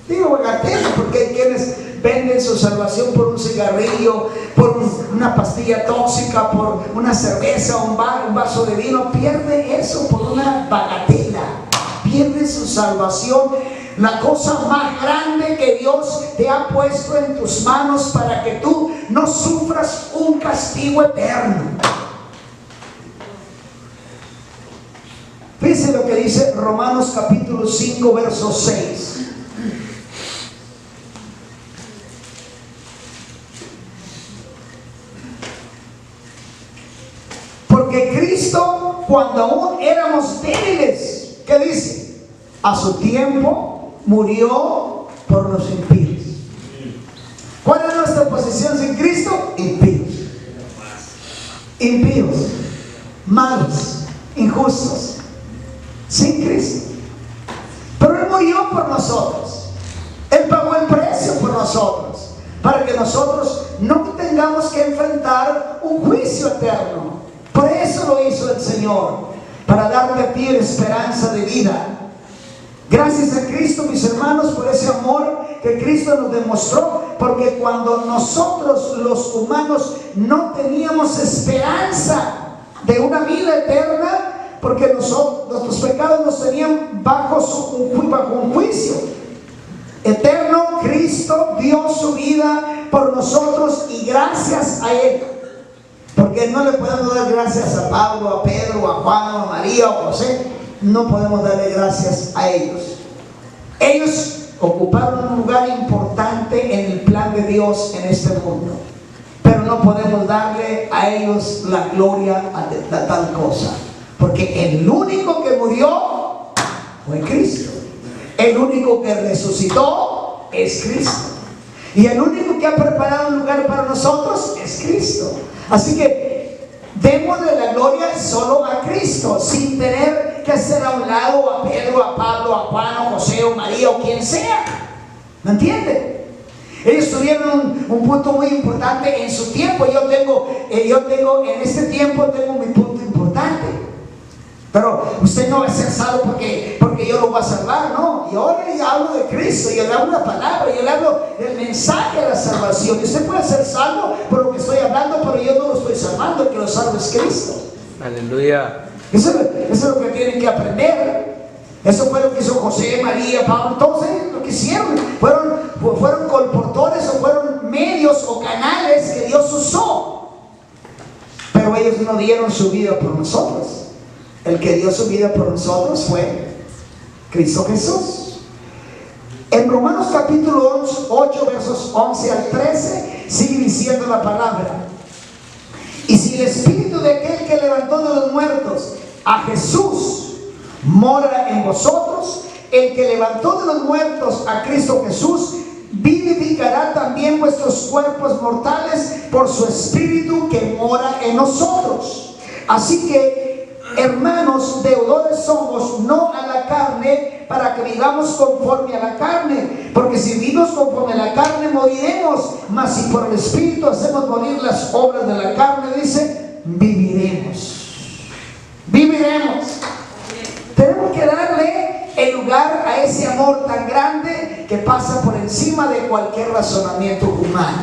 Digo bagatela porque hay quienes venden su salvación por un cigarrillo, por una pastilla tóxica, por una cerveza, un vaso de vino. Pierde eso por una bagatela, pierde su salvación, la cosa más grande que Dios te ha puesto en tus manos para que tú no sufras un castigo eterno. Fíjense lo que dice Romanos capítulo 5 verso 6. Porque Cristo, cuando aún éramos débiles, ¿qué dice? A su tiempo murió por los impíos. ¿Cuál es nuestra posición sin Cristo? Impíos, malos, injustos, sin Cristo. Pero Él murió por nosotros. Él pagó el precio por nosotros, para que nosotros no tengamos que enfrentar un juicio eterno. Por eso lo hizo el Señor, para darte a ti la esperanza de vida. Gracias a Cristo, mis hermanos, por ese amor que Cristo nos demostró, porque cuando nosotros los humanos no teníamos esperanza de una vida eterna, porque nuestros pecados nos tenían bajo un juicio eterno, Cristo dio su vida por nosotros, y gracias a Él. Porque no le podemos dar gracias a Pablo, a Pedro, a Juan, a María, a José. No podemos darle gracias a ellos. Ellos ocuparon un lugar importante en el plan de Dios en este mundo, pero no podemos darle a ellos la gloria a tal cosa, porque el único que murió fue Cristo. El único que resucitó es Cristo. Y el único que ha preparado un lugar para nosotros es Cristo. Así que démosle la gloria solo a Cristo, sin tener que hacer a un lado a Pedro, a Pablo, a Juan, a José, o María, o quien sea. ¿Me entienden? Ellos tuvieron un punto muy importante en su tiempo. Yo tengo en este tiempo tengo mi punto importante. Pero usted no va a ser salvo porque yo lo voy a salvar, no. Yo le hablo de Cristo, yo le hablo la palabra, yo le hablo del mensaje de la salvación. Y usted puede ser salvo por lo que estoy hablando, pero yo no lo estoy salvando. El que lo salva es Cristo. Aleluya. Eso es lo que tienen que aprender. Eso fue lo que hizo José, María, Pablo. Todos ellos lo que hicieron fueron colportores, o fueron medios o canales que Dios usó. Pero ellos no dieron su vida por nosotros. El que dio su vida por nosotros fue Cristo Jesús. En Romanos capítulo 8 versos 11 al 13 sigue diciendo la palabra: y si el espíritu de aquel que levantó de los muertos a Jesús mora en vosotros, el que levantó de los muertos a Cristo Jesús vivificará también vuestros cuerpos mortales por su espíritu que mora en nosotros. Así que hermanos, deudores somos, no a la carne, para que vivamos conforme a la carne. Porque si vivimos conforme a la carne, moriremos. Mas si por el Espíritu hacemos morir las obras de la carne, dice, viviremos. Viviremos. Tenemos que darle el lugar a ese amor tan grande que pasa por encima de cualquier razonamiento humano.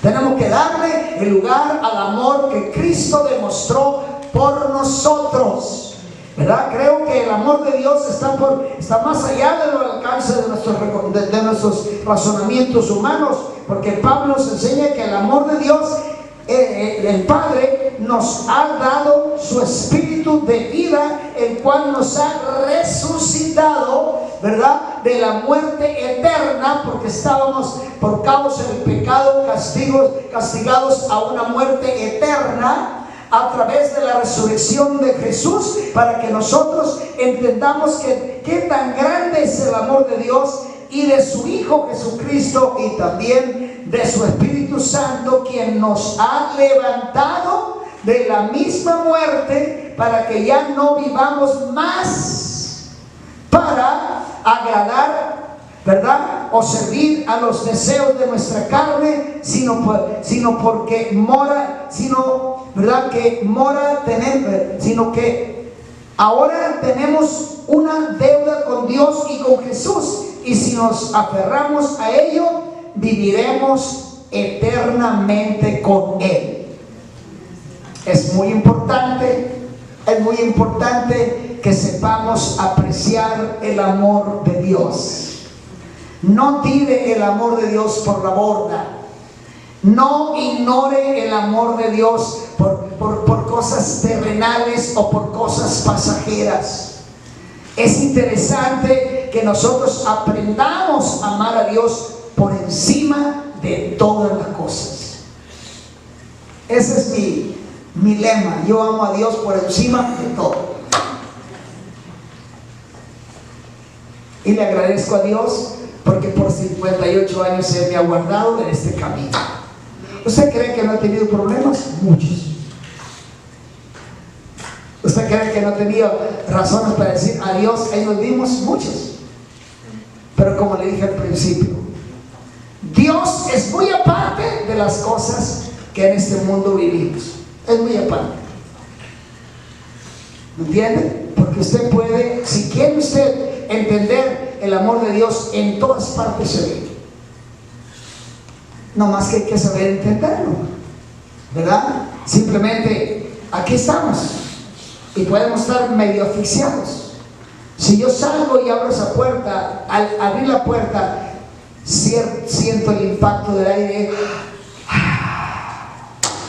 Tenemos que darle el lugar al amor que Cristo demostró por nosotros, ¿verdad? Creo que el amor de Dios está más allá del alcance de nuestros razonamientos humanos, porque Pablo nos enseña que el amor de Dios, el Padre nos ha dado su espíritu de vida, el cual nos ha resucitado, ¿verdad?, de la muerte eterna, porque estábamos por causa del pecado castigados a una muerte eterna, a través de la resurrección de Jesús, para que nosotros entendamos qué tan grande es el amor de Dios y de su Hijo Jesucristo, y también de su Espíritu Santo, quien nos ha levantado de la misma muerte, para que ya no vivamos más para agradar, ¿verdad?, o servir a los deseos de nuestra carne, sino porque mora, ¿verdad?, que mora sino que ahora tenemos una deuda con Dios y con Jesús, y si nos aferramos a ello, viviremos eternamente con Él. Es muy importante que sepamos apreciar el amor de Dios. No tire el amor de Dios por la borda. No ignore el amor de Dios por cosas terrenales o por cosas pasajeras. Es interesante que nosotros aprendamos a amar a Dios por encima de todas las cosas. Ese es mi lema. Yo amo a Dios por encima de todo. Y le agradezco a Dios porque por 58 años Él me ha guardado en este camino. ¿Usted cree que no he tenido problemas? Muchos. ¿Usted cree que no he tenido razones para decir adiós? Ahí nos vimos, muchos. Pero como le dije al principio, Dios es muy aparte de las cosas que en este mundo vivimos. Es muy aparte. ¿Me entiende? Porque usted puede, si quiere usted entender el amor de Dios, en todas partes se ve. No más que hay que saber entenderlo, ¿verdad? Simplemente aquí estamos y podemos estar medio asfixiados. Si yo salgo y abro esa puerta, al abrir la puerta siento el impacto del aire,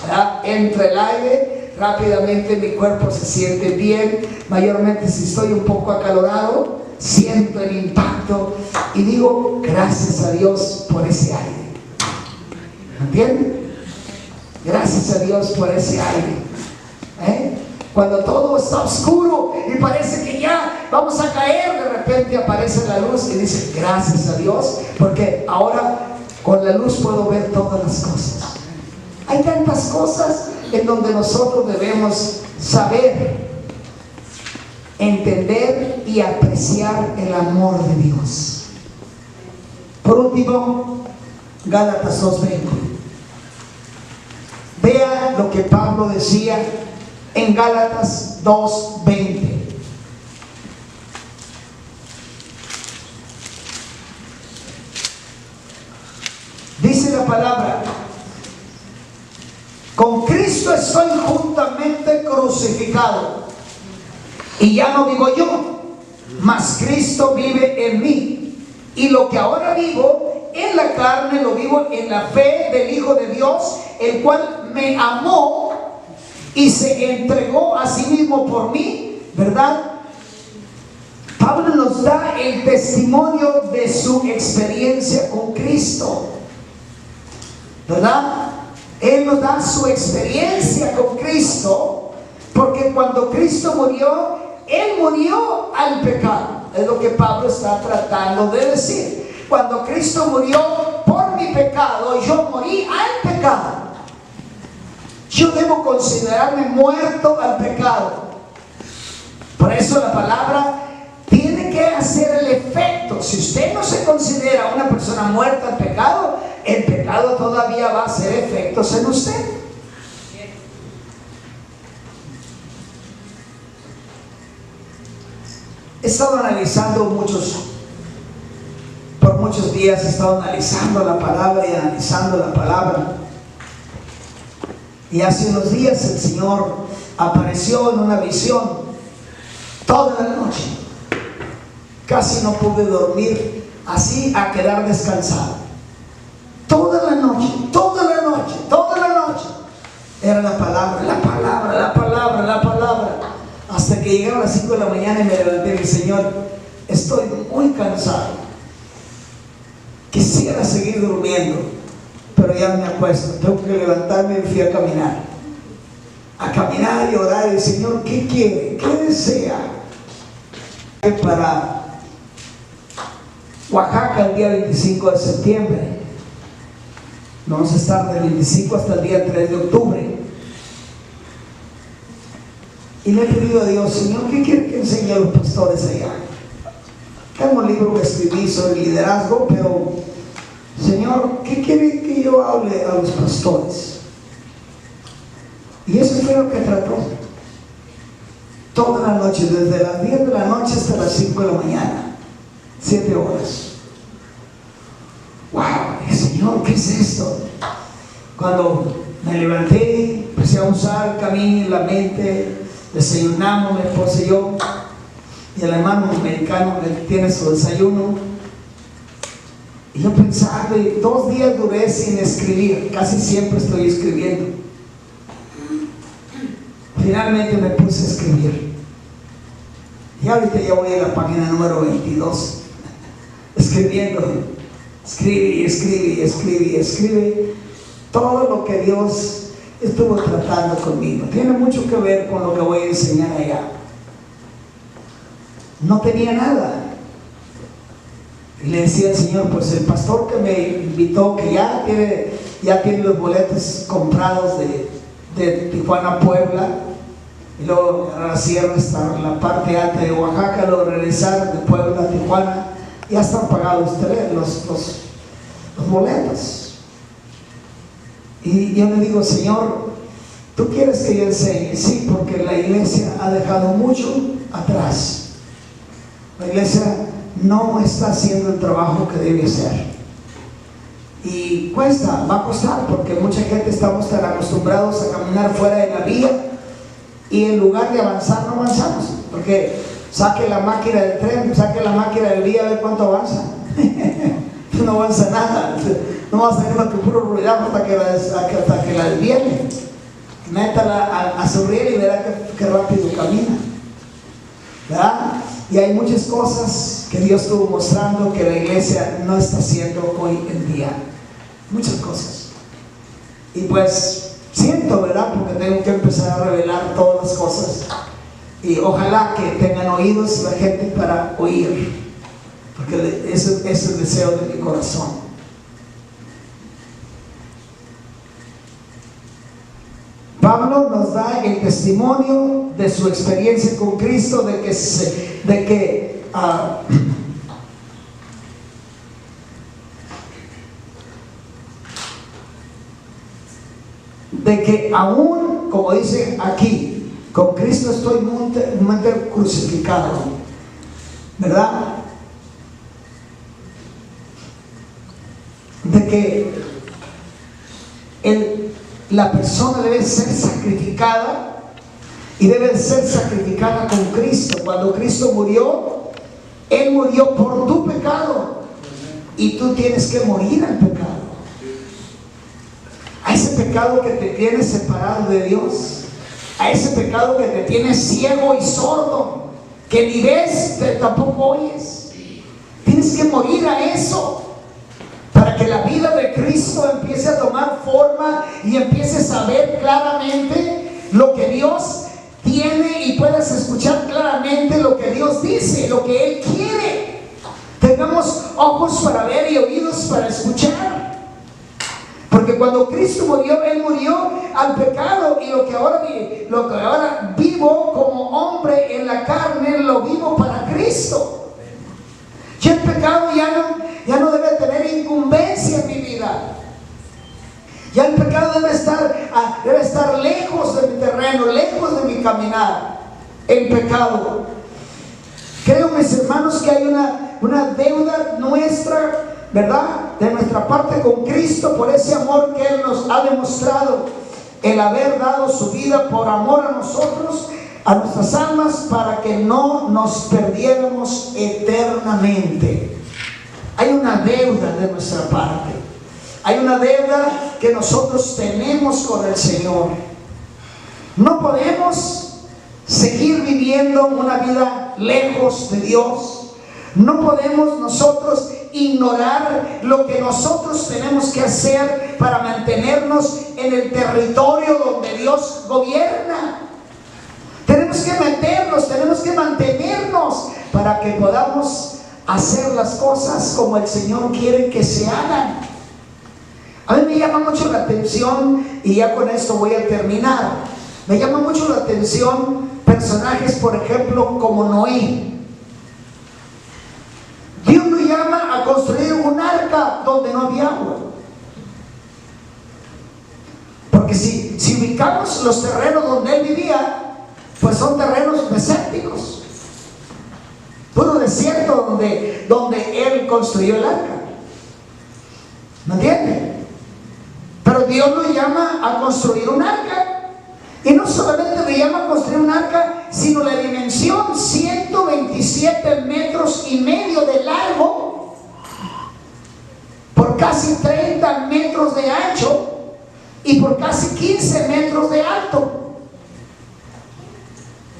¿verdad? Entra el aire, rápidamente mi cuerpo se siente bien. Mayormente si estoy un poco acalorado, siento el impacto y digo gracias a Dios por ese aire. ¿Entienden? Gracias a Dios por ese aire. Cuando todo está oscuro y parece que ya vamos a caer, de repente aparece la luz y dice gracias a Dios, porque ahora con la luz puedo ver todas las cosas. Hay tantas cosas en donde nosotros debemos saber, entender y apreciar el amor de Dios. Por último, Gálatas 2:20. Vea lo que Pablo decía en Gálatas 2:20. Dice la palabra: con Cristo estoy juntamente crucificado, y ya no vivo yo, mas Cristo vive en mí. Y lo que ahora vivo en la carne, lo vivo en la fe del Hijo de Dios, el cual me amó y se entregó a sí mismo por mí, ¿verdad? Pablo nos da el testimonio de su experiencia con Cristo, ¿verdad? Él nos da su experiencia con Cristo, porque cuando Cristo murió, Él murió al pecado. Es lo que Pablo está tratando de decir. Cuando Cristo murió por mi pecado, yo morí al pecado. Yo debo considerarme muerto al pecado. Por eso la palabra tiene que hacer el efecto. Si usted no se considera una persona muerta al pecado, el pecado todavía va a hacer efectos en usted. He estado analizando por muchos días he estado analizando la palabra y analizando la palabra. Y hace unos días el Señor apareció en una visión toda la noche. Casi no pude dormir, así a quedar descansado. Toda la noche, toda la noche, toda la noche. Era la palabra, la palabra, la palabra, la palabra. Hasta que llegaron las 5 de la mañana y me levanté y dije: Señor, estoy muy cansado. Quisiera seguir durmiendo, pero ya me acuesto. Tengo que levantarme y fui a caminar. A caminar y orar. Y Señor, ¿qué quiere? ¿Qué desea? Para Oaxaca el día 25 de septiembre. Vamos a estar del 25 hasta el día 3 de octubre. Y le he pedido a Dios: Señor, ¿qué quiere que enseñe a los pastores allá? Tengo un libro que escribí sobre liderazgo, pero Señor, ¿qué quiere que yo hable a los pastores? Y eso fue lo que trató. Toda la noche, desde las 10 de la noche hasta las 5 de la mañana, 7 horas. ¡Wow! Señor, ¿qué es esto? Cuando me levanté, empecé a usar el camino y la mente. Desayunamos, mi esposa y yo, y el hermano americano que tiene su desayuno. Y yo pensaba, 2 días duré sin escribir, casi siempre estoy escribiendo. Finalmente me puse a escribir. Y ahorita ya voy a la página número 22, escribiendo. Escribe todo lo que Dios estuvo tratando conmigo. Tiene mucho que ver con lo que voy a enseñar allá. No tenía nada. Y le decía al Señor: pues el pastor que me invitó, que ya tiene los boletos comprados de Tijuana a Puebla, y luego a la sierra hasta la parte alta de Oaxaca, luego regresar de Puebla a Tijuana, ya están pagados los boletos. Y yo le digo: Señor, ¿tú quieres que yo enseñe? Sí, porque la iglesia ha dejado mucho atrás. La iglesia no está haciendo el trabajo que debe hacer. Y cuesta, va a costar, porque mucha gente estamos tan acostumbrados a caminar fuera de la vía, y en lugar de avanzar, no avanzamos. Porque saque la máquina del tren, saque la máquina del vía, a ver cuánto avanza. No avanza nada. No va a salir más que puro ruidazo hasta que la desviene. Métala a su riel y verá que rápido camina, ¿verdad? Y hay muchas cosas que Dios estuvo mostrando que la iglesia no está haciendo hoy en día. Muchas cosas. Y pues siento, ¿verdad? Porque tengo que empezar a revelar todas las cosas. Y ojalá que tengan oídos la gente para oír, porque ese es el deseo de mi corazón. Pablo nos da el testimonio de su experiencia con Cristo, de que aún, como dice aquí, con Cristo estoy muerto crucificado, ¿verdad? De que la persona debe ser sacrificada, y debe ser sacrificada con Cristo. Cuando Cristo murió, Él murió por tu pecado, y tú tienes que morir al pecado, a ese pecado que te tiene separado de Dios, a ese pecado que te tiene ciego y sordo, que ni ves, pero tampoco oyes. Tienes que morir a eso, para que la vida de Cristo empiece a tomar forma y empieces a ver claramente lo que Dios tiene, y puedas escuchar claramente lo que Dios dice, lo que Él quiere. Tengamos ojos para ver y oídos para escuchar. Porque cuando Cristo murió, Él murió al pecado, y lo que ahora vivo como hombre en la carne, lo vivo para Cristo. Y el pecado ya no debe tener incumbencia en mi vida. Ya el pecado debe estar lejos de mi terreno, lejos de mi caminar. El pecado. Creo, mis hermanos, que hay una deuda nuestra, ¿verdad?, de nuestra parte con Cristo, por ese amor que Él nos ha demostrado, el haber dado su vida por amor a nosotros, a nuestras almas, para que no nos perdiéramos eternamente. Hay una deuda de nuestra parte. Hay una deuda que nosotros tenemos con el Señor. No podemos seguir viviendo una vida lejos de Dios. No podemos nosotros ignorar lo que nosotros tenemos que hacer para mantenernos en el territorio donde Dios gobierna. Tenemos que meternos, tenemos que mantenernos para que podamos hacer las cosas como el Señor quiere que se hagan. A mí me llama mucho la atención, y ya con esto voy a terminar, me llama mucho la atención personajes, por ejemplo, como Noé. Dios lo llama a construir un arca donde no había agua. Porque si ubicamos los terrenos donde él vivía, pues son terrenos desérticos, puro desierto donde él construyó el arca. ¿Me entiende? Pero Dios lo llama a construir un arca. Y no solamente le llama a construir un arca, sino la dimensión, 127 metros y medio de largo, por casi 30 metros de ancho y por casi 15 metros de alto.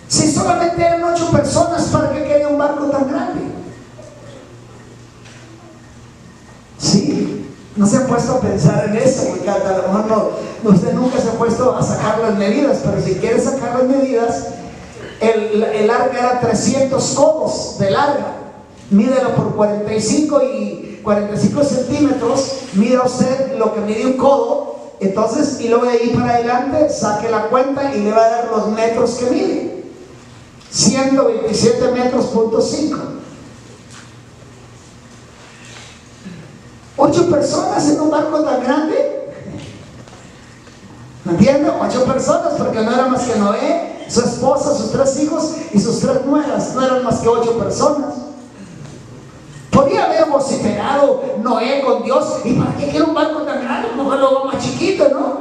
Si solamente eran 8 personas, ¿para qué quería un barco tan grande? ¿Sí? No se ha puesto a pensar en eso, porque a lo mejor usted nunca se ha puesto a sacar las medidas, pero si quiere sacar las medidas, el arca era 300 codos de larga. Mídelo por 45 centímetros, mida usted lo que mide un codo, entonces, y luego de ahí para adelante saque la cuenta y le va a dar los metros que mide. 127 metros, punto 5. 8 personas en un barco tan grande. ¿Me entienden? 8 personas, porque no era más que Noé, su esposa, sus 3 hijos y sus 3 nueras. No eran más que 8 personas. Podía haber vociferado Noé con Dios: ¿y para qué quiere un barco tan grande? Mejor lo hago más chiquito, ¿no?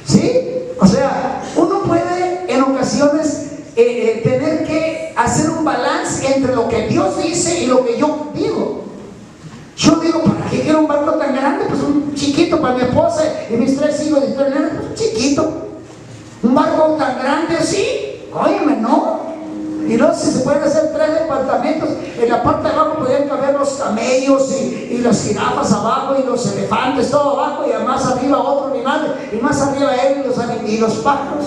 ¿Sí? O sea, uno puede en ocasiones tener que hacer un balance entre lo que Dios dice y lo que yo digo. Yo digo: ¿para qué quiero un barco tan grande? Pues un chiquito para mi esposa y mis 3 hijos y 3 nenas, pues un chiquito. Un barco tan grande, sí, óyeme, ¿no? Y no, si se pueden hacer 3 departamentos, en la parte de abajo podrían caber los camellos y las jirafas abajo y los elefantes, todo abajo, y más arriba otro animal, y más arriba él y los pájaros.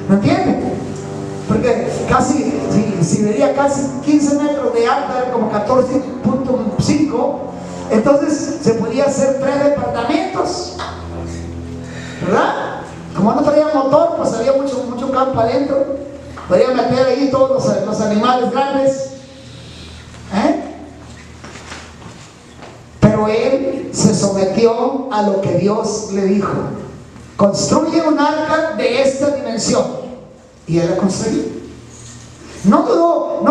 ¿Me entienden? Porque casi, si medía casi 15 metros de alta, era como 14.5, entonces se podía hacer 3 departamentos, ¿verdad? Como no traía motor, pues había mucho campo adentro. Podía meter ahí todos los animales grandes. Pero él se sometió a lo que Dios le dijo: construye un arca de esta dimensión. Y él la construyó. No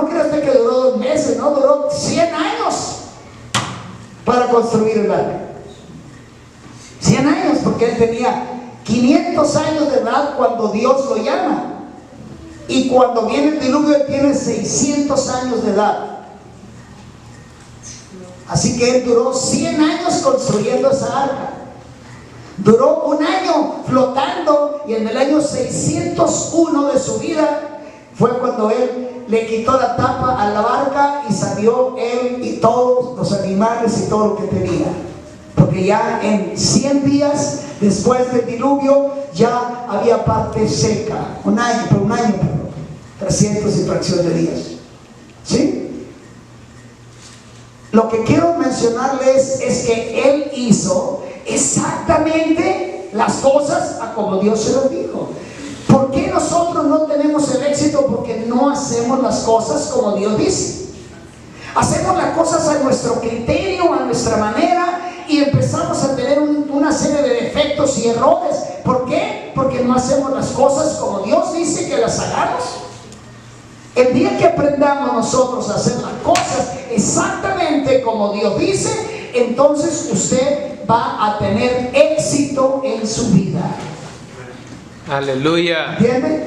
crea usted que duró 2 meses, no, duró 100 años para construir el arca. 100 años, porque él tenía 500 años de edad cuando Dios lo llama. Y cuando viene el diluvio, él tiene 600 años de edad. Así que él duró 100 años construyendo esa arca. Duró 1 año flotando, y en el año 601 de su vida fue cuando él le quitó la tapa a la barca y salió él y todos los animales y todo lo que tenía. Porque ya en 100 días después del diluvio ya había parte seca. Un año, 300 y fracción de días. ¿Sí? lo que quiero mencionarles es que Él hizo exactamente las cosas a como Dios se lo dijo. ¿Por qué nosotros no tenemos el éxito? Porque no hacemos las cosas como Dios dice. Hacemos las cosas a nuestro criterio, a nuestra manera, y empezamos a tener una serie de defectos y errores. ¿Por qué? Porque no hacemos las cosas como Dios dice que las hagamos. El día que aprendamos nosotros a hacer las cosas exactamente como Dios dice, entonces usted va a tener éxito en su vida. Aleluya. ¿Entiende?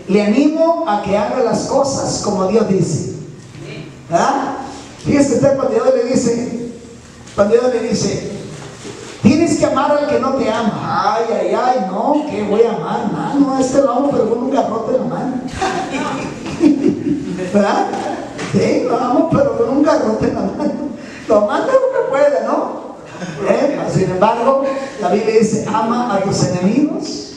Le animo a que haga las cosas como Dios dice. ¿Ah? Fíjese usted cuando Dios le dice, tienes que amar al que no te ama. Ay, no, que voy a amar. No, este lo amo, pero con un garrote en la mano. ¿Verdad? Sí, lo amo, pero con un garrote en la mano. Lo manda lo que pueda, ¿no? Sin embargo, la Biblia dice, ama a tus enemigos,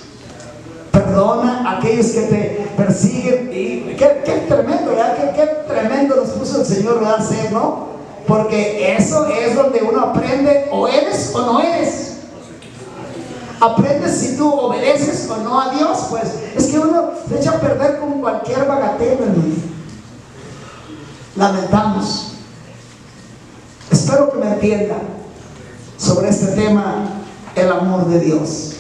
perdona a aquellos que te persiguen. Y qué tremendo, ¿verdad? Qué tremendo nos puso el Señor a hacer, ¿no? Porque eso es donde uno aprende, o eres o no eres. Aprendes si tú obedeces o no a Dios. Pues es que uno se echa a perder con cualquier bagatela, hermano. Lamentamos. Espero que me entiendan sobre este tema, el amor de Dios.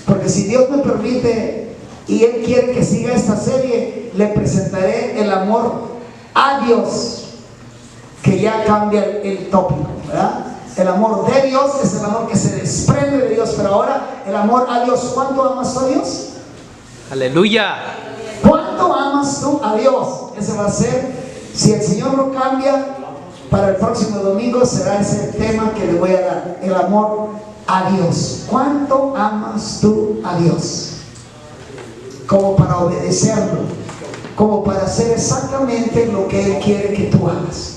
Porque si Dios me permite y Él quiere que siga esta serie, le presentaré el amor a Dios, que ya cambia el tópico, ¿verdad? El amor de Dios es el amor que se desprende de Dios, pero ahora el amor a Dios. ¿Cuánto amas tú a Dios? Aleluya. ¿Cuánto amas tú a Dios? Ese va a ser, si el Señor no cambia, para el próximo domingo será ese tema que le voy a dar, el amor a Dios. ¿Cuánto amas tú a Dios? Como para obedecerlo, como para hacer exactamente lo que Él quiere que tú hagas,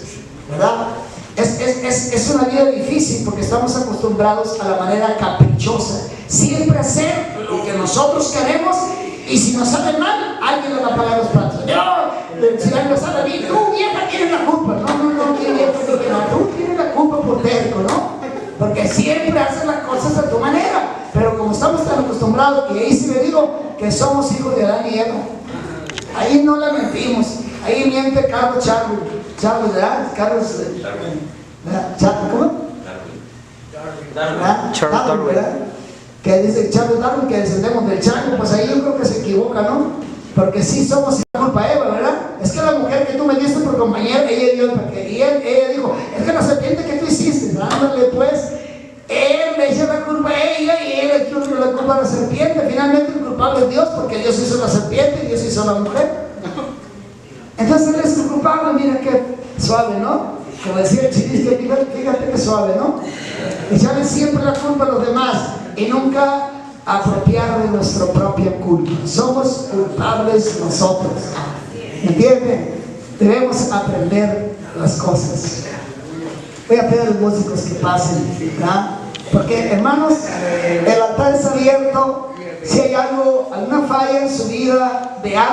¿verdad? Es una vida difícil porque estamos acostumbrados a la manera caprichosa, siempre hacer lo que nosotros queremos, y si nos sale mal, alguien le va a pagar los platos. Si alguien nos sale bien, tú vieja tienes la culpa. No, tú tienes la culpa por terco, ¿no? Porque siempre haces las cosas a tu manera. Pero como estamos tan acostumbrados, y ahí sí le digo que somos hijos de Adán y Eva, ahí no la mentimos. Ahí miente Carlos Charles, ¿verdad? Carlos ¿cómo? Darwin, ¿verdad? Que dice Charles Darwin que descendemos del chango. Pues ahí yo creo que se equivoca, ¿no? Porque sí somos la culpa Eva, ¿verdad? Es que la mujer que tú me diste por compañera, ella dio el paquete, y ella dijo, es que la serpiente que tú hiciste, ándale pues, él le echa la culpa a ella y él le echa la culpa a la serpiente. Finalmente el culpable es Dios, porque Dios hizo la serpiente y Dios hizo la mujer. Entonces él es el culpable. Mira qué suave, ¿no? Como decía el chiste, fíjate qué suave, ¿no? Echarle siempre la culpa a los demás y nunca apropiar de nuestra propia culpa. Somos culpables nosotros. ¿Entienden? Debemos aprender las cosas. Voy a pedir a los músicos que pasen, ¿verdad? Porque, hermanos, el altar es abierto. Si hay alguna falla en su vida de algo,